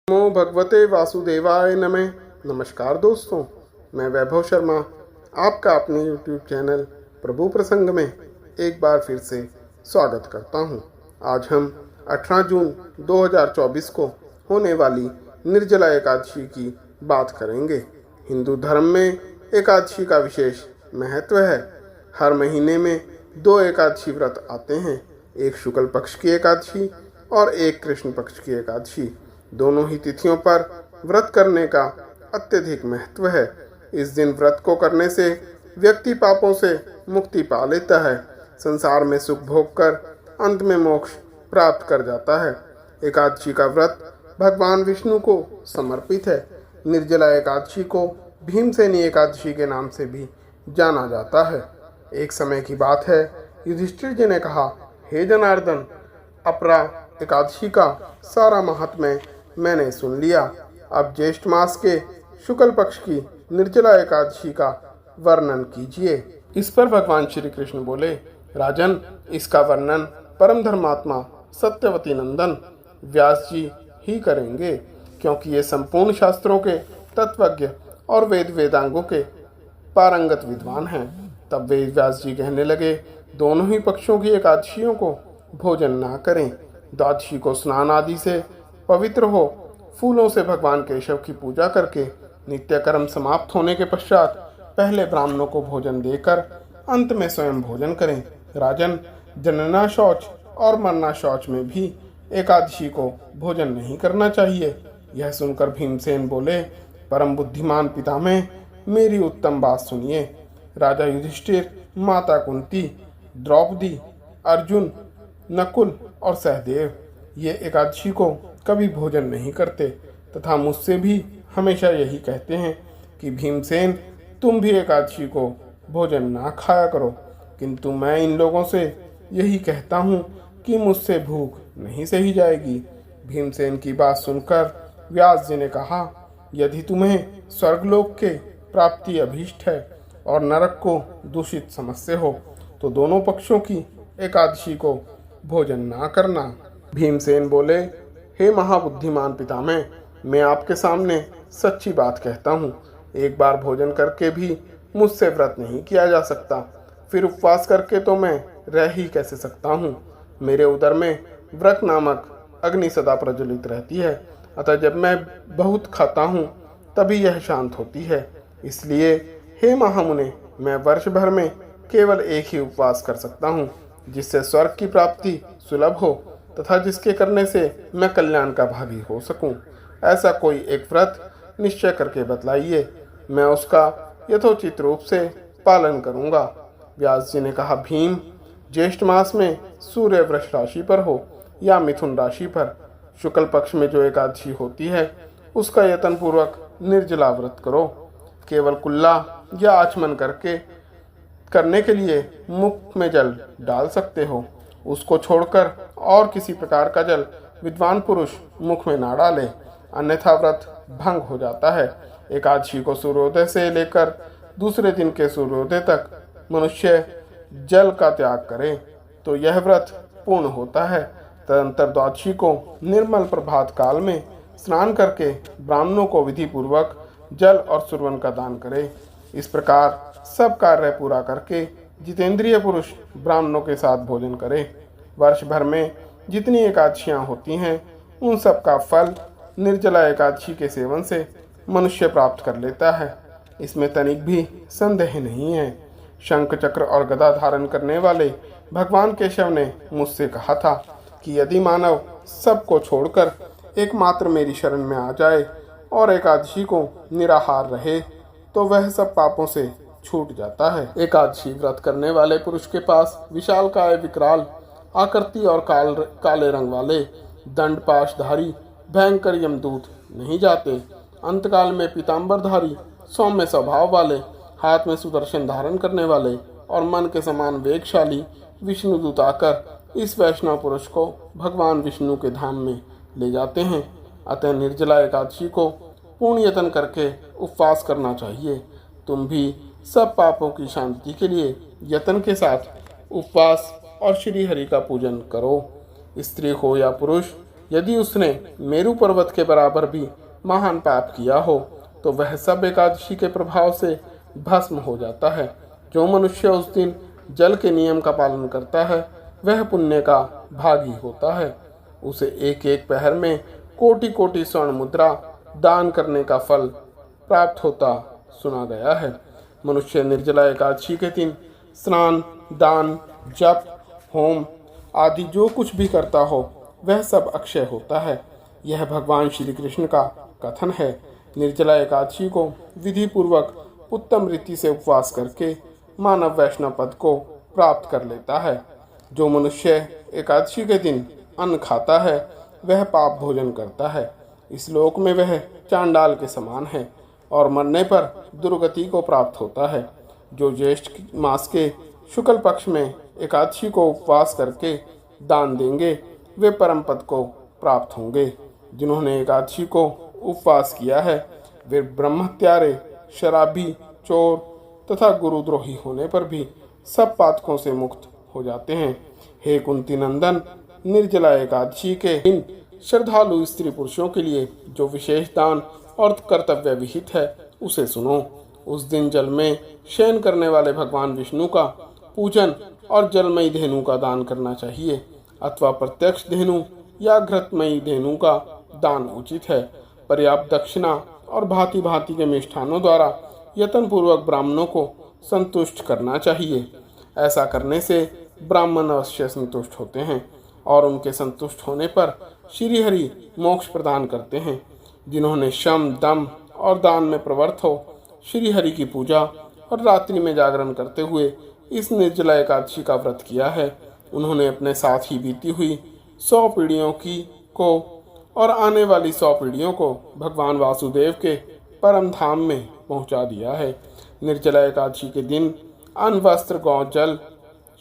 नमो भगवते वासुदेवाय नमः। नमस्कार दोस्तों, मैं वैभव शर्मा आपका अपने YouTube चैनल प्रभु प्रसंग में एक बार फिर से स्वागत करता हूं। आज हम 18 जून 2024 को होने वाली निर्जला एकादशी की बात करेंगे। हिंदू धर्म में एकादशी का विशेष महत्व है। हर महीने में 2 एकादशी व्रत आते हैं, एक शुक्ल पक्ष की एकादशी और एक कृष्ण पक्ष की एकादशी। दोनों ही तिथियों पर व्रत करने का अत्यधिक महत्व है। इस दिन व्रत को करने से व्यक्ति पापों से मुक्ति पा लेता है, संसार में सुख भोग कर अंत में मोक्ष प्राप्त कर जाता है। एकादशी का व्रत भगवान विष्णु को समर्पित है। निर्जला एकादशी को भीमसेनी एकादशी के नाम से भी जाना जाता है। एक समय की बात है, युधिष्ठिर जी ने कहा, हे जनार्दन, अपरा एकादशी का सारा महात्म्य मैंने सुन लिया। अब ज्येष्ठ मास के शुक्ल पक्ष की निर्जला एकादशी का वर्णन कीजिए। इस पर भगवान श्री कृष्ण बोले, राजन, इसका वर्णन परम धर्मात्मा सत्यवती नंदन व्यास जी ही करेंगे, क्योंकि ये संपूर्ण शास्त्रों के तत्वज्ञ और वेदांगों के पारंगत विद्वान हैं। तब वेद व्यास जी कहने लगे, दोनों ही पक्षों की एकादशियों को भोजन ना करें। द्वादशी को स्नान आदि से पवित्र हो फूलों से भगवान केशव की पूजा करके नित्य कर्म समाप्त होने के पश्चात पहले ब्राह्मणों को भोजन देकर अंत में स्वयं भोजन करें। राजन, जनना शौच और मरना शौच में भी एकादशी को भोजन नहीं करना चाहिए। यह सुनकर भीमसेन बोले, परम बुद्धिमान पितामह, मेरी उत्तम बात सुनिए। राजा युधिष्ठिर, माता कुंती, द्रौपदी, अर्जुन, नकुल और सहदेव ये एकादशी को कभी भोजन नहीं करते तथा मुझसे भी हमेशा यही कहते हैं कि भीमसेन, तुम भी एकादशी को भोजन ना खाया करो। किंतु मैं इन लोगों से यही कहता हूँ कि मुझसे भूख नहीं सही जाएगी। भीमसेन की बात सुनकर व्यास जी ने कहा, यदि तुम्हें स्वर्गलोक के प्राप्ति अभीष्ट है और नरक को दूषित समझते हो तो दोनों पक्षों की एकादशी को भोजन ना करना। भीमसेन बोले, हे महाबुद्धिमान पितामह, मैं आपके सामने सच्ची बात कहता हूँ। एक बार भोजन करके भी मुझसे व्रत नहीं किया जा सकता, फिर उपवास करके तो मैं रह ही कैसे सकता हूँ। मेरे उदर में व्रत नामक अग्नि सदा प्रज्वलित रहती है, अतः जब मैं बहुत खाता हूँ तभी यह शांत होती है। इसलिए हे महामुने, मैं वर्ष भर में केवल एक ही उपवास कर सकता हूँ, जिससे स्वर्ग की प्राप्ति सुलभ हो तथा जिसके करने से मैं कल्याण का भागी हो सकूं। ऐसा कोई एक व्रत निश्चय करके बतलाइए, मैं उसका यथोचित रूप से पालन करूंगा। व्यास जी ने कहा, भीम, ज्येष्ठ मास में सूर्य वृष राशि पर हो या मिथुन राशि पर शुक्ल पक्ष में जो एकादशी होती है उसका यत्न पूर्वक निर्जला व्रत करो। केवल कुल्ला या आचमन करने के लिए मुख में जल डाल सकते हो। उसको छोड़कर और किसी प्रकार का जल विद्वान पुरुष मुख में ना डाले, अन्यथा व्रत भंग हो जाता है। एकादशी को सूर्योदय से लेकर दूसरे दिन के सूर्योदय तक मनुष्य जल का त्याग करे तो यह व्रत पूर्ण होता है। तदंतर द्वादशी को निर्मल प्रभात काल में स्नान करके ब्राह्मणों को विधि पूर्वक जल और सुरवन का दान करे। इस प्रकार सब कार्य पूरा करके जितेंद्रिय पुरुष ब्राह्मणों के साथ भोजन करे। वर्ष भर में जितनी एकादशियां होती हैं उन सब का फल निर्जला एकादशी के सेवन से मनुष्य प्राप्त कर लेता है। इसमें तनिक भी संदेह नहीं है। शंख चक्र और गदा धारण करने वाले भगवान केशव ने मुझसे कहा था कि यदि मानव सबको छोड़कर एकमात्र मेरी शरण में आ जाए और एकादशी को निराहार रहे तो वह सब पापों से छूट जाता है। एकादशी व्रत करने वाले पुरुष के पास विशालकाय विकराल आकृति और काले रंग वाले दंड पाशधारी भयंकर यमदूत नहीं जाते। अंतकाल में पीताम्बरधारी सौम्य स्वभाव वाले, हाथ में सुदर्शन धारण करने वाले और मन के समान वेगशाली विष्णुदूत आकर इस वैष्णव पुरुष को भगवान विष्णु के धाम में ले जाते हैं। अतः निर्जला एकादशी को पूर्ण यत्न करके उपवास करना चाहिए। तुम भी सब पापों की शांति के लिए यत्न के साथ उपवास और श्री हरि का पूजन करो। स्त्री हो या पुरुष, यदि उसने मेरू पर्वत के बराबर भी महान पाप किया हो तो वह सब एकादशी के प्रभाव से भस्म हो जाता है। जो मनुष्य उस दिन जल के नियम का पालन करता है वह पुण्य का भागी होता है। उसे एक एक पहर में कोटि कोटि स्वर्ण मुद्रा दान करने का फल प्राप्त होता सुना गया है। मनुष्य निर्जला एकादशी के दिन स्नान, दान, जप, होम आदि जो कुछ भी करता हो वह सब अक्षय होता है। यह भगवान श्री कृष्ण का कथन है। निर्जला एकादशी को विधि पूर्वक उत्तम रीति से उपवास करके मानव वैष्णव पद को प्राप्त कर लेता है। जो मनुष्य एकादशी के दिन अन्न खाता है वह पाप भोजन करता है। इस लोक में वह चांडाल के समान है और मरने पर दुर्गति को प्राप्त होता है। जो ज्येष्ठ मास के शुक्ल पक्ष में एकादशी को उपवास करके दान देंगे वे परम पद को प्राप्त होंगे। जिन्होंने एकादशी को उपवास किया है वे ब्रह्मत्यारे, शराबी, चोर तथा गुरुद्रोही होने पर भी सब पातकों से मुक्त हो जाते हैं। हे कुंती नंदन, निर्जला एकादशी के दिन श्रद्धालु स्त्री पुरुषों के लिए जो विशेष दान और कर्तव्य विहित है उसे सुनो। उस दिन जल में शयन करने वाले भगवान विष्णु का पूजन और जलमयी धेनु का दान करना चाहिए अथवा प्रत्यक्ष धेनु या घृतमयी धेनु का दान उचित है। पर्याप्त दक्षिणा और भांति भांति के मिष्ठानों द्वारा यत्न पूर्वक ब्राह्मणों को संतुष्ट करना चाहिए। ऐसा करने से ब्राह्मण अवश्य संतुष्ट होते हैं और उनके संतुष्ट होने पर श्री हरि मोक्ष प्रदान करते हैं। जिन्होंने शम, दम और दान में प्रवृत्त हो श्री हरि की पूजा और रात्रि में जागरण करते हुए इस निर्जला एकादशी का व्रत किया है, उन्होंने अपने साथ ही बीती हुई 100 पीढ़ियों को और आने वाली 100 पीढ़ियों को भगवान वासुदेव के परम धाम में पहुंचा दिया है। निर्जला एकादशी के दिन अन्न, वस्त्र, गौ, जल,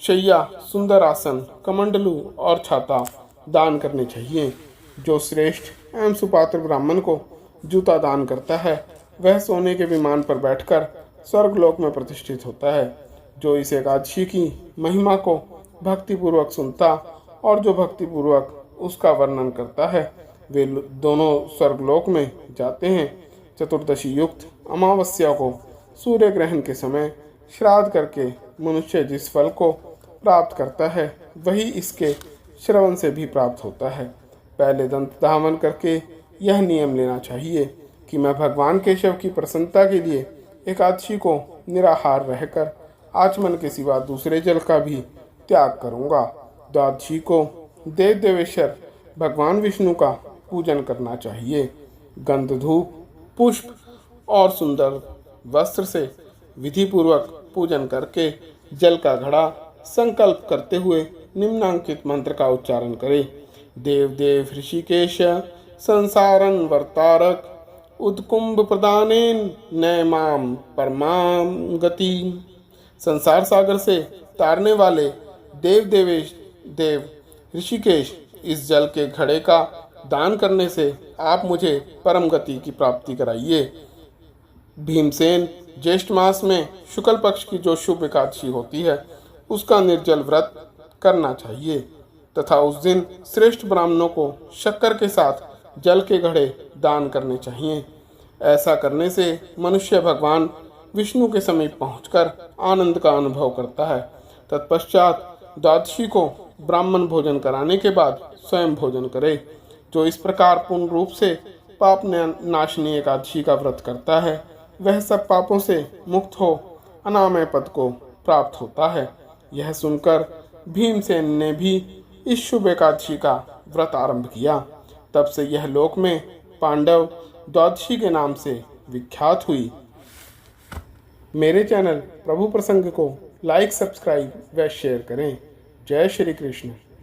शैया, सुंदर आसन, कमंडलू और छाता दान करने चाहिए। जो श्रेष्ठ एवं सुपात्र ब्राह्मण को जूता दान करता है वह सोने के विमान पर बैठकर स्वर्गलोक में प्रतिष्ठित होता है। जो इस एकादशी की महिमा को भक्तिपूर्वक सुनता और जो भक्तिपूर्वक उसका वर्णन करता है वे दोनों स्वर्गलोक में जाते हैं। चतुर्दशी युक्त अमावस्या को सूर्य ग्रहण के समय श्राद्ध करके मनुष्य जिस फल को प्राप्त करता है वही इसके श्रवण से भी प्राप्त होता है। पहले दंत धावन करके यह नियम लेना चाहिए कि मैं भगवान केशव की प्रसन्नता के लिए एकादशी को निराहार रहकर आचमन के सिवा दूसरे जल का भी त्याग करूंगा। द्वादशी को देव देवेश्वर भगवान विष्णु का पूजन करना चाहिए। गंध, धूप, पुष्प और सुंदर वस्त्र से विधि पूर्वक पूजन करके जल का घड़ा संकल्प करते हुए निम्नांकित मंत्र का उच्चारण करें। देव देव ऋषिकेश संसारन वर्तारक उद्कुंभ प्रदानेन नैमाम परमाम गति। संसार सागर से तारने वाले देव ऋषिकेश, इस जल के घड़े का दान करने से आप मुझे परम गति की प्राप्ति कराइए। भीमसेन, ज्येष्ठ मास में शुक्ल पक्ष की जो शुभ एकादशी होती है उसका निर्जल व्रत करना चाहिए तथा उस दिन श्रेष्ठ ब्राह्मणों को शक्कर के साथ जल के घड़े दान करने चाहिए। ऐसा करने से मनुष्य भगवान विष्णु के समीप पहुंचकर आनंद का अनुभव करता है। तत्पश्चात द्वादशी को ब्राह्मण भोजन कराने के बाद स्वयं भोजन करे। जो इस प्रकार पूर्ण रूप से पाप नाशनी एकादशी का व्रत करता है वह सब पापों से मुक्त हो अनामय पद को प्राप्त होता है। यह सुनकर भीमसेन ने भी इस शुभ एकादशी का व्रत आरंभ किया। तब से यह लोक में पांडव द्वादशी के नाम से विख्यात हुई। मेरे चैनल प्रभु प्रसंग को लाइक, सब्सक्राइब व शेयर करें। जय श्री कृष्ण।